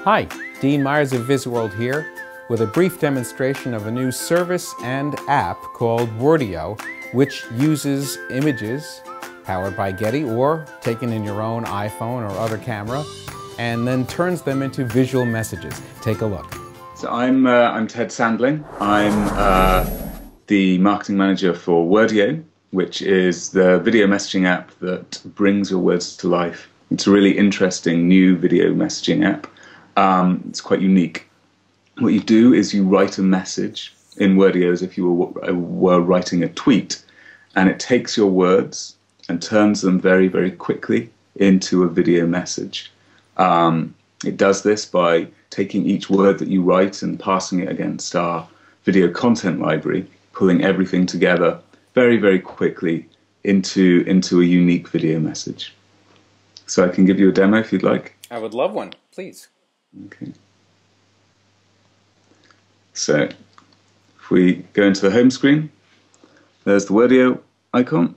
Hi, Dean Myers of VizWorld here with a brief demonstration of a new service and app called WORDEO, which uses images powered by Getty or taken in your own iPhone or other camera and then turns them into visual messages. Take a look. So I'm Ted Sandling. I'm the marketing manager for WORDEO, which is the video messaging app that brings your words to life. It's a really interesting new video messaging app. It's quite unique. What you do is you write a message in WORDEO as if you were writing a tweet, and it takes your words and turns them very, very quickly into a video message. It does this by taking each word that you write and passing it against our video content library, pulling everything together very, very quickly into a unique video message. So I can give you a demo if you'd like. I would love one, please. Okay. So if we go into the home screen, there's the WORDEO icon.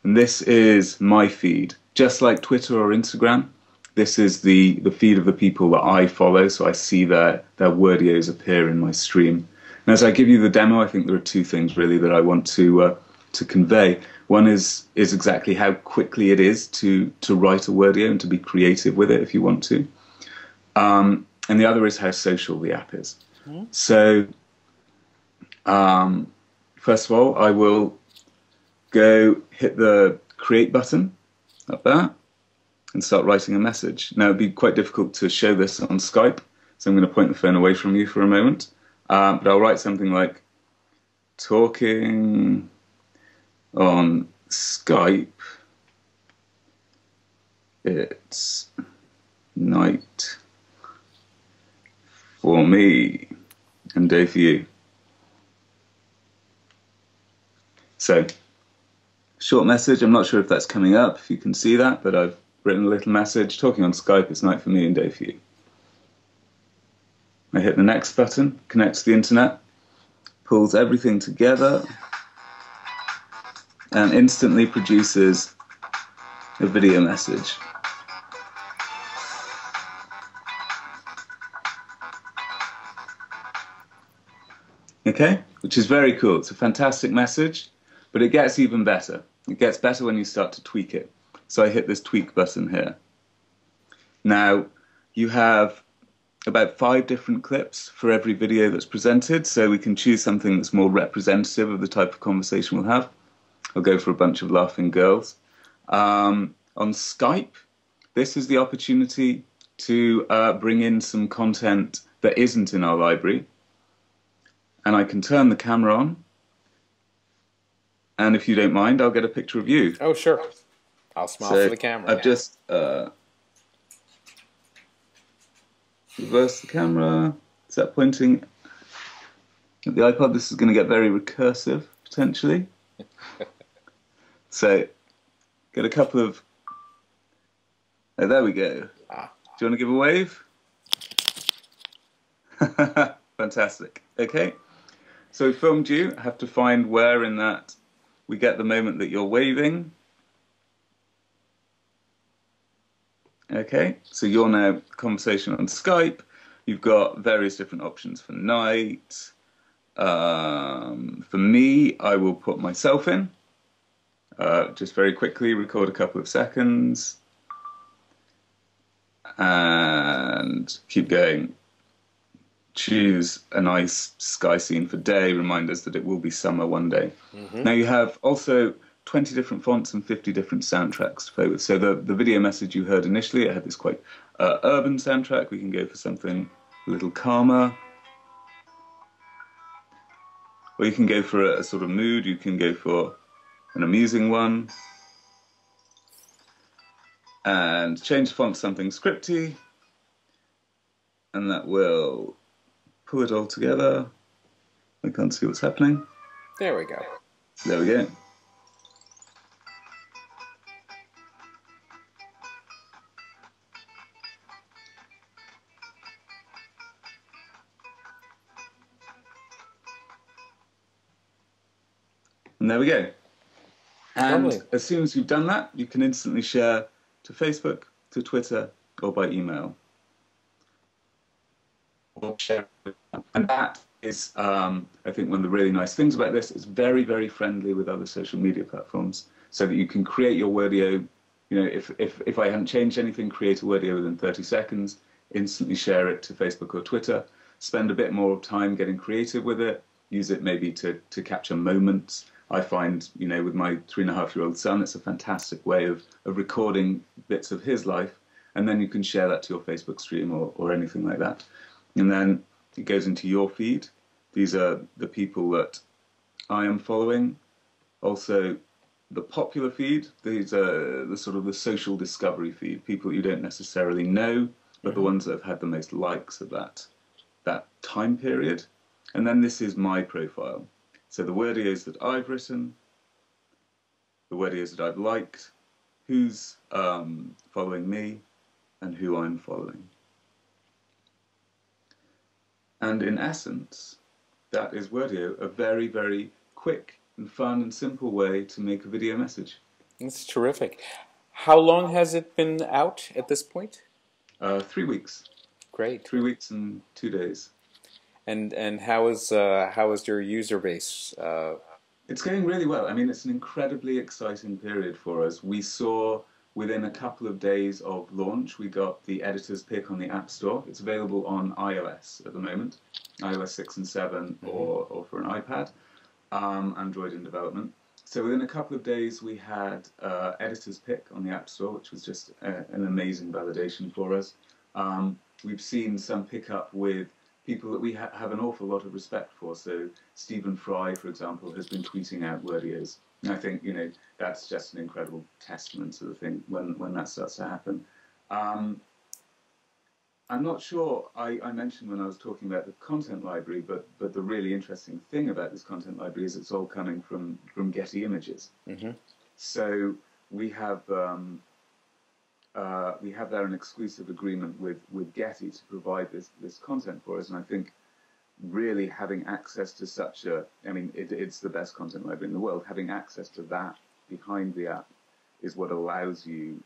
And this is my feed. Just like Twitter or Instagram, this is the feed of the people that I follow, so I see their WORDEOs appear in my stream. And as I give you the demo, I think there are two things really that I want to convey. One is exactly how quickly it is to write a WORDEO and to be creative with it if you want to. And the other is how social the app is. Mm-hmm. So first of all, I will go hit the create button up there and start writing a message. Now it'd be quite difficult to show this on Skype, so I'm going to point the phone away from you for a moment. But I'll write something like, talking on Skype, it's night for me and day for you. So, short message. I'm not sure if that's coming up, if you can see that, but I've written a little message. Talking on Skype, it's night for me and day for you. I hit the next button, connects to the internet, pulls everything together, and instantly produces a video message. Okay, which is very cool. It's a fantastic message, but it gets even better. It gets better when you start to tweak it. So I hit this tweak button here. Now, you have about 5 different clips for every video that's presented, so we can choose something that's more representative of the type of conversation we'll have. I'll go for a bunch of laughing girls. On Skype, this is the opportunity to bring in some content that isn't in our library. And I can turn the camera on. And if you don't mind, I'll get a picture of you. Oh, sure. I'll smile for the camera. I've just reversed the camera. Is that pointing at the iPod? This is going to get very recursive, potentially. So, get a couple of... Oh, there we go. Ah. Do you want to give a wave? Fantastic. Okay. So we filmed you. I have to find where in that we get the moment that you're waving. Okay. So you're now conversation on Skype. You've got various different options for night. For me, I will put myself in. Just very quickly record a couple of seconds and keep going. Choose a nice sky scene for day, remind us that it will be summer one day. Mm-hmm. Now you have also 20 different fonts and 50 different soundtracks to play with. So the video message you heard initially, it had this quite urban soundtrack. We can go for something a little calmer. Or you can go for a sort of mood. You can go for an amusing one. And change the font to something scripty. And that will pull it all together. I can't see what's happening. There we go. There we go. And there we go. And as soon as you've done that, you can instantly share to Facebook, to Twitter, or by email. Or share it. And that is, I think, one of the really nice things about this. It's very, very friendly with other social media platforms, so that you can create your Wordio. You know, if I haven't changed anything, create a Wordio within 30 seconds, instantly share it to Facebook or Twitter, spend a bit more time getting creative with it, use it maybe to capture moments. I find, you know, with my 3.5-year-old son, it's a fantastic way of recording bits of his life, and then you can share that to your Facebook stream or anything like that. And then it goes into your feed. These are the people that I am following. Also, the popular feed. These are the sort of the social discovery feed. People you don't necessarily know, but the ones that have had the most likes of that time period. And then this is my profile. So the Wordios that I've written, the Wordios that I've liked, who's following me, and who I'm following. And in essence, that is Wordio, a very, very quick and fun and simple way to make a video message. It's terrific. How long has it been out at this point? 3 weeks. Great. 3 weeks and 2 days. And how is your user base? It's going really well. I mean, it's an incredibly exciting period for us. We saw within a couple of days of launch, we got the editor's pick on the App Store. It's available on iOS at the moment, iOS 6 and 7, or for an iPad. Android in development. So within a couple of days we had editor's pick on the App Store, which was just an amazing validation for us. We've seen some pickup with people that we have an awful lot of respect for. So Stephen Fry, for example, has been tweeting out Wordios. And I think, you know, that's just an incredible testament to the thing when that starts to happen. I'm not sure, I mentioned when I was talking about the content library, but the really interesting thing about this content library is it's all coming from Getty images. So we have there an exclusive agreement with Getty to provide this content for us, and I think really having access to such a, I mean, it's the best content library in the world. Having access to that behind the app is what allows you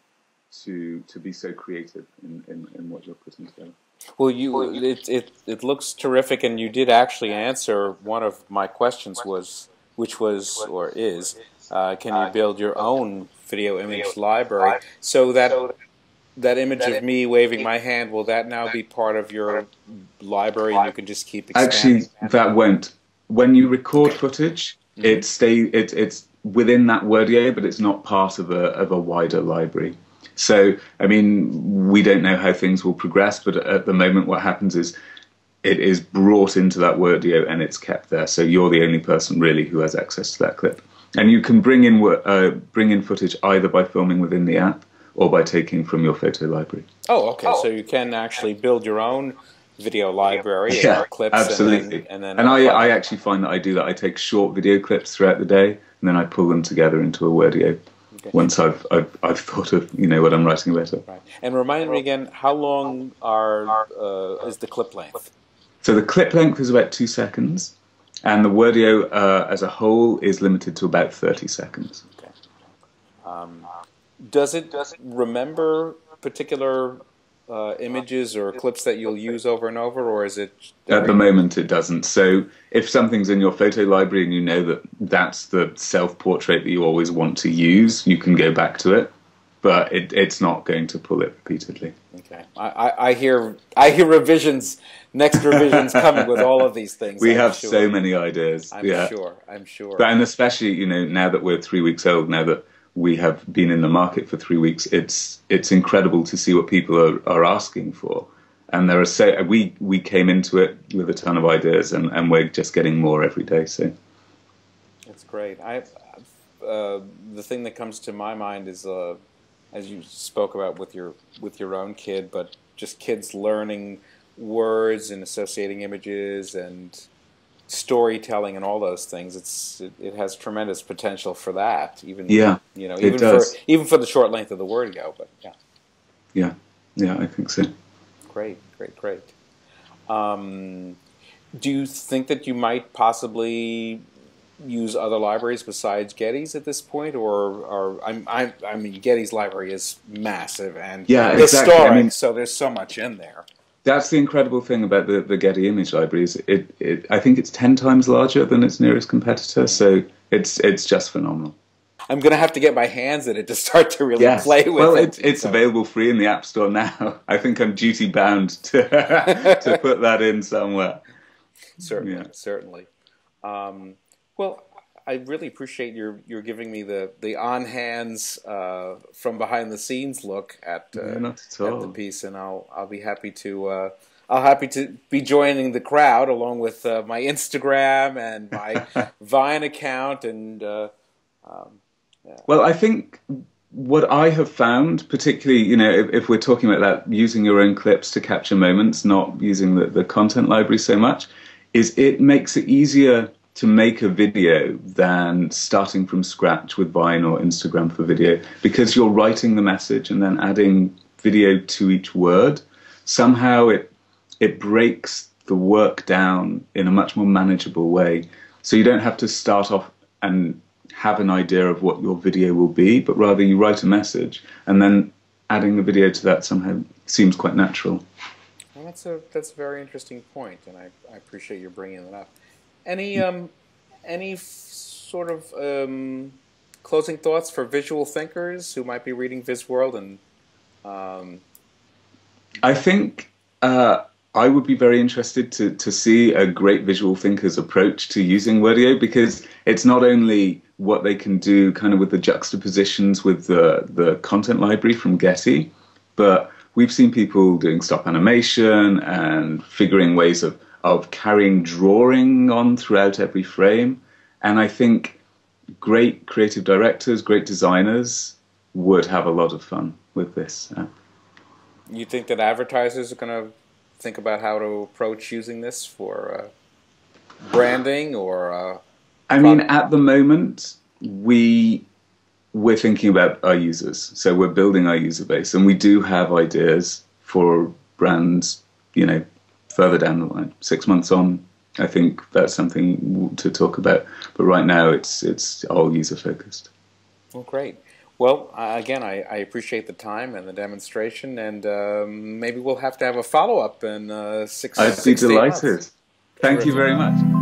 to be so creative in what you're putting together. Well, it looks terrific, and you did actually answer one of my questions, which was or is, can you build your own video image library? So that image of me waving my hand, will that now be part of your library, and you can just keep expanding? Actually, that won't. When you record footage, it's within that Wordio, but it's not part of a wider library. So, I mean, we don't know how things will progress, but at the moment what happens is it is brought into that Wordio and it's kept there. So you're the only person really who has access to that clip. And you can bring in footage either by filming within the app or by taking from your photo library. Oh, okay. So you can actually build your own video library and clips. Absolutely. And I actually find that I do that. I take short video clips throughout the day and then I pull them together into a Wordio. Okay. Once I've thought of, you know, what I'm writing about it. Right. And remind me again, how long is the clip length? So the clip length is about 2 seconds, and the Wordio as a whole is limited to about 30 seconds. Okay. Does it remember particular images or clips that you'll use over and over, or is it... At the moment it doesn't. So if something's in your photo library and you know that that's the self-portrait that you always want to use, you can go back to it, but it's not going to pull it repeatedly. Okay. I hear revisions, next revisions coming with all of these things. We have so many ideas. I'm sure. But, and especially, you know, now that we're 3 weeks old, now that we have been in the market for 3 weeks, it's incredible to see what people are asking for. And there are we came into it with a ton of ideas, and we're just getting more every day. So that's great. The thing that comes to my mind is, as you spoke about with your own kid, but just kids learning words and associating images and storytelling and all those things. It has tremendous potential for that. Even even for the short length of the Wordio. But yeah, I think so. Great. Do you think that you might possibly use other libraries besides Getty's at this point, or I mean, Getty's library is massive and Yeah, historic, exactly. I mean, so there's so much in there. that's the incredible thing about the Getty image library is I think it's 10 times larger than its nearest competitor, so it's just phenomenal. I'm going to have to get my hands in it to start to really Yes. play with well, it. it's available free in the App Store now. I think I'm duty bound to to put that in somewhere. Certainly, Yeah. certainly. Well, I really appreciate your giving me the on hands from behind the scenes look at Not at all. at the piece, and I'll be happy to be joining the crowd along with my Instagram and my Vine account and. Well, I think what I have found, particularly, if we're talking about that, using your own clips to capture moments, not using the content library so much, is it makes it easier to make a video than starting from scratch with Vine or Instagram for video, because you're writing the message and then adding video to each word. Somehow it breaks the work down in a much more manageable way. So you don't have to start off and have an idea of what your video will be, but rather you write a message and then adding the video to that somehow seems quite natural. Well, that's a very interesting point, and I appreciate you bringing that up. Any sort of closing thoughts for visual thinkers who might be reading VizWorld? And I think I would be very interested to see a great visual thinker's approach to using WORDEO, because it's not only what they can do kind of with the juxtapositions with the content library from Getty, but we've seen people doing stop animation and figuring ways of carrying drawing on throughout every frame. And I think great creative directors, great designers would have a lot of fun with this. you think that advertisers are going to think about how to approach using this for branding or? I mean, at the moment, we're thinking about our users. So we're building our user base, and we do have ideas for brands, further down the line. 6 months on, I think that's something to talk about. But right now, it's all user focused. Well, great. Well, again, I appreciate the time and the demonstration, and maybe we'll have to have a follow-up in 6 I'd be delighted. months. Thank you very much.